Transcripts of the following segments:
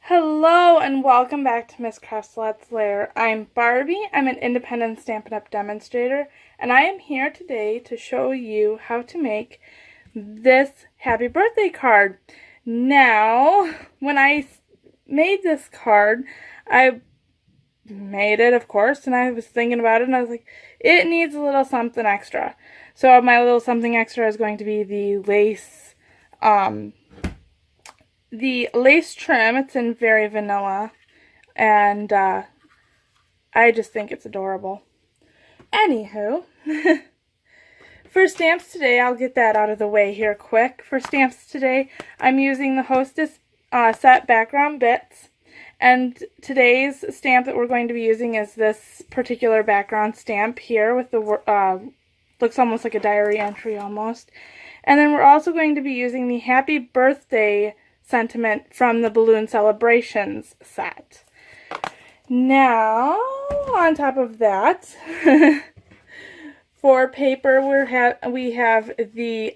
Hello and welcome back to Miss Craft's Let's Lair. I'm Barbie. I'm an independent Stampin' Up! Demonstrator, and I am here today to show you how to make this happy birthday card. Now, when I made this card, I made it, of course, and I was thinking about it, and I was like, it needs a little something extra. So my little something extra is going to be the lace trim. It's in Very Vanilla, and I just think it's adorable. Anywho, for stamps today, I'll get that out of the way here quick. For stamps today, I'm using the Hostess set background bits, and today's stamp that we're going to be using is this particular background stamp here with the looks almost like a diary entry almost. And then we're also going to be using the Happy Birthday sentiment from the Balloon Celebrations set. Now, on top of that, for paper we have the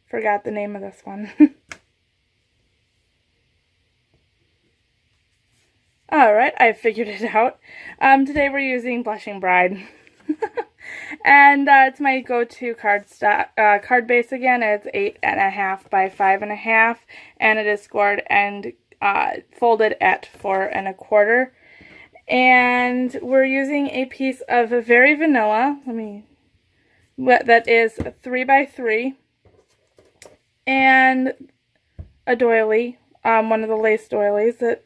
forgot the name of this one. Alright, I figured it out. Today we're using Blushing Bride. And it's my go-to card base again. It's 8.5 by 5.5, and it is scored and folded at 4 1/4. And we're using a piece of Very Vanilla. That is 3 by 3, and a doily, one of the lace doilies that.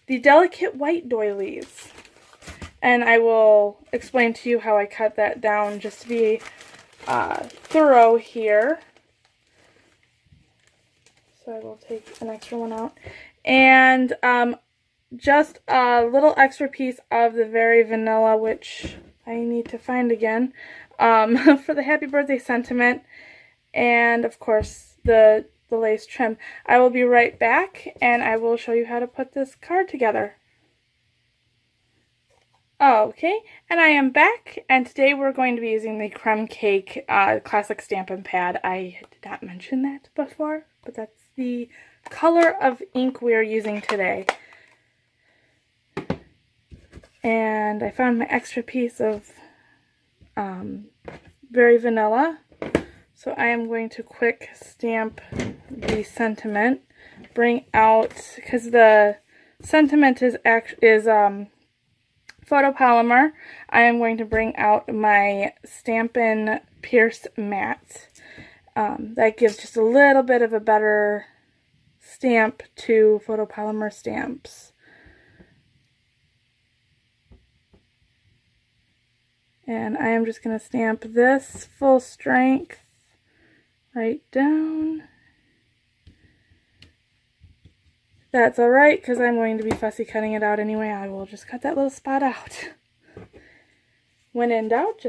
The delicate white doilies, and I will explain to you how I cut that down just to be thorough here. So I will take an extra one out, and just a little extra piece of the Very Vanilla, which I need to find again, for the Happy Birthday sentiment, and of course the lace trim. I will be right back, and I will show you how to put this card together. Okay, and I am back, and today we're going to be using the Crumb Cake Classic Stampin' Pad. I did not mention that before, but that's the color of ink we are using today. And I found my extra piece of Very Vanilla. So I am going to quick stamp the sentiment, bring out, because the sentiment is photopolymer, I am going to bring out my Stampin' Pierce Matte. That gives just a little bit of a better stamp to photopolymer stamps. And I am just going to stamp this full strength right down. That's alright, because I'm going to be fussy cutting it out anyway. I will just cut that little spot out. When in doubt,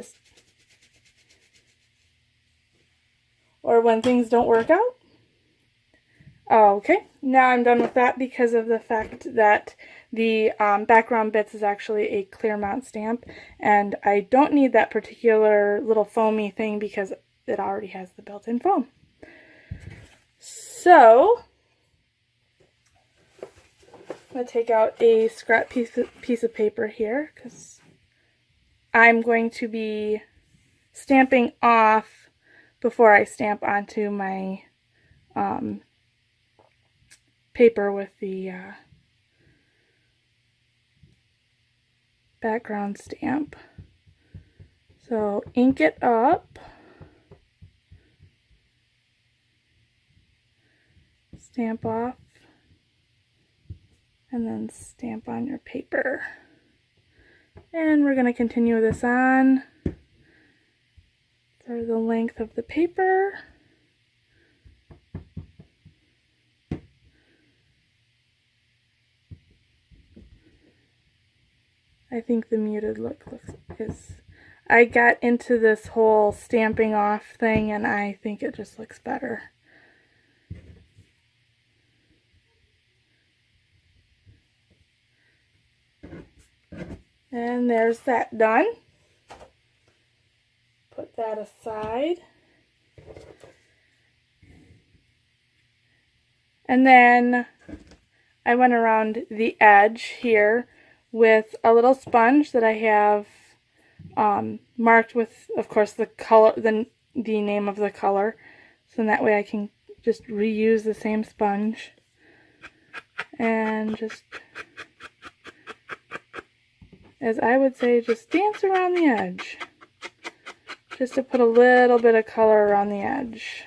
or when things don't work out. Okay, now I'm done with that because of the fact that the background bits is actually a clear mount stamp, and I don't need that particular little foamy thing because it already has the built-in foam. So, I'm going to take out a scrap piece of paper here because I'm going to be stamping off before I stamp onto my paper with the background stamp. So, ink it up. Stamp off, and then stamp on your paper. And we're going to continue this on for the length of the paper. I think the muted look is, I got into this whole stamping off thing, and I think it just looks better. And there's that done. Put that that aside. And then I went around the edge here with a little sponge that I have marked with, of course, the color, the name of the color. So that way I can just reuse the same sponge and just, as I would say, just dance around the edge. Just to put a little bit of color around the edge.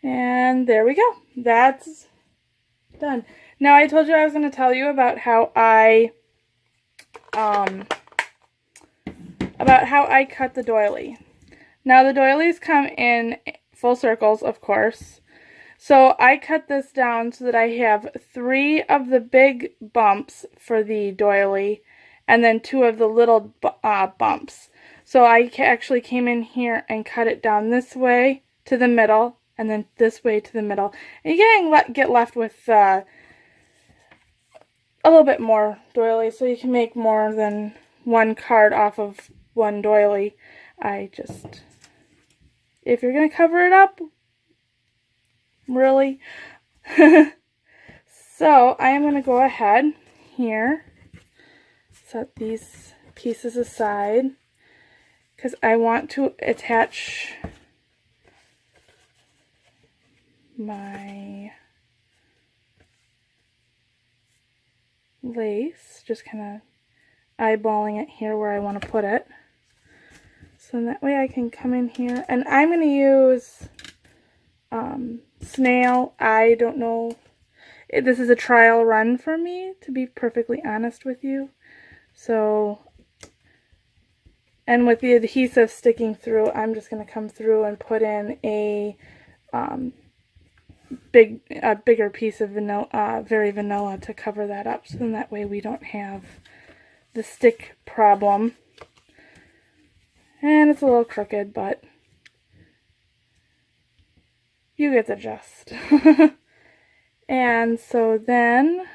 And there we go. That's done. Now I told you I was going to tell you about how I cut the doily. Now the doilies come in full circles, of course. So I cut this down so that I have 3 of the big bumps for the doily and then 2 of the little bumps. So I actually came in here and cut it down this way to the middle and then this way to the middle. And you can get left with a little bit more doily, so you can make more than one card off of one doily. If you're going to cover it up, really. So I am going to go ahead here, set these pieces aside, because I want to attach my lace, just kind of eyeballing it here where I want to put it. So that way I can come in here, and I'm going to use snail. I don't know. This is a trial run for me, to be perfectly honest with you. So, and with the adhesive sticking through, I'm just going to come through and put in a bigger piece of vanilla, very vanilla, to cover that up. So then that way we don't have the stick problem. And it's a little crooked, but you get the gist. And so then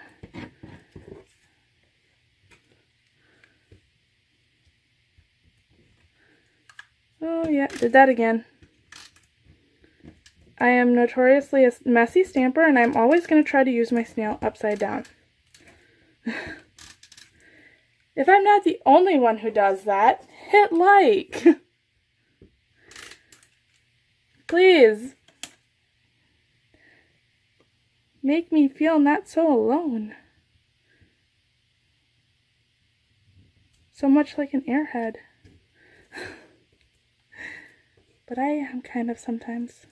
oh yeah, did that again. I am notoriously a messy stamper, and I'm always going to try to use my snail upside down. If I'm not the only one who does that, hit like. Please. Make me feel not so alone. So much like an airhead. But I am kind of sometimes.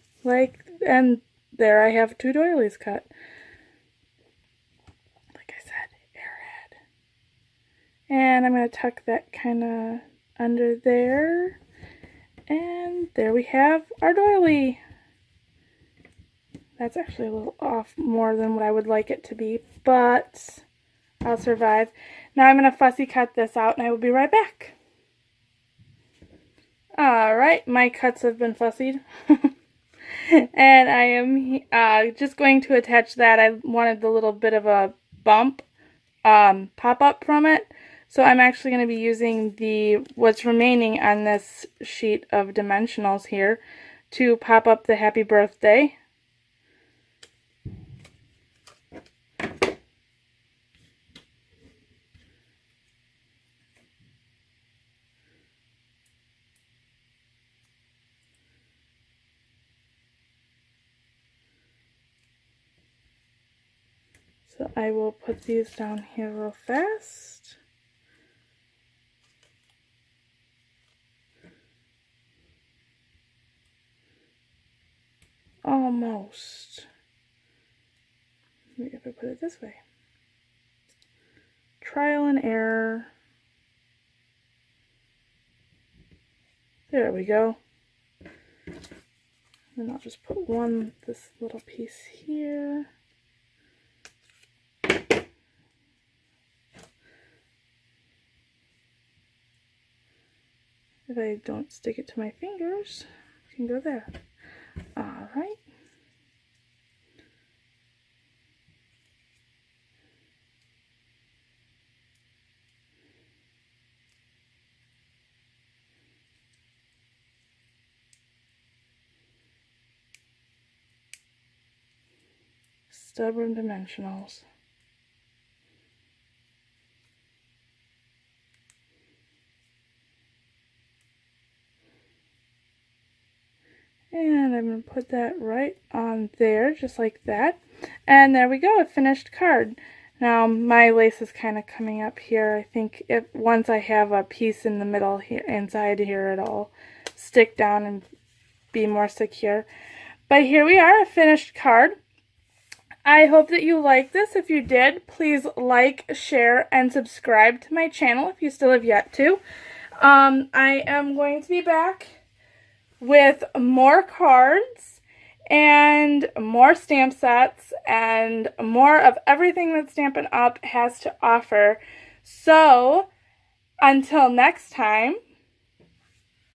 And there I have 2 doilies cut. Like I said, airhead. And I'm going to tuck that kind of under there. And there we have our doily. That's actually a little off more than what I would like it to be, but I'll survive. Now I'm going to fussy cut this out, and I will be right back. Alright, my cuts have been fussied. And I am just going to attach that. I wanted the little bit of a bump pop up from it. So I'm actually going to be using what's remaining on this sheet of dimensionals here to pop up the happy birthday. So I will put these down here real fast. Almost. Maybe if I put it this way. Trial and error. There we go. And I'll just put this little piece here. If I don't stick it to my fingers, I can go there. stubborn dimensionals. And I'm going to put that right on there, just like that. And there we go, a finished card. Now my lace is kind of coming up here. I think once I have a piece in the middle here, inside here, it'll stick down and be more secure. But here we are, a finished card. I hope that you like this. If you did, please like, share, and subscribe to my channel if you still have yet to. I am going to be back with more cards and more stamp sets and more of everything that Stampin' Up! Has to offer. So, until next time,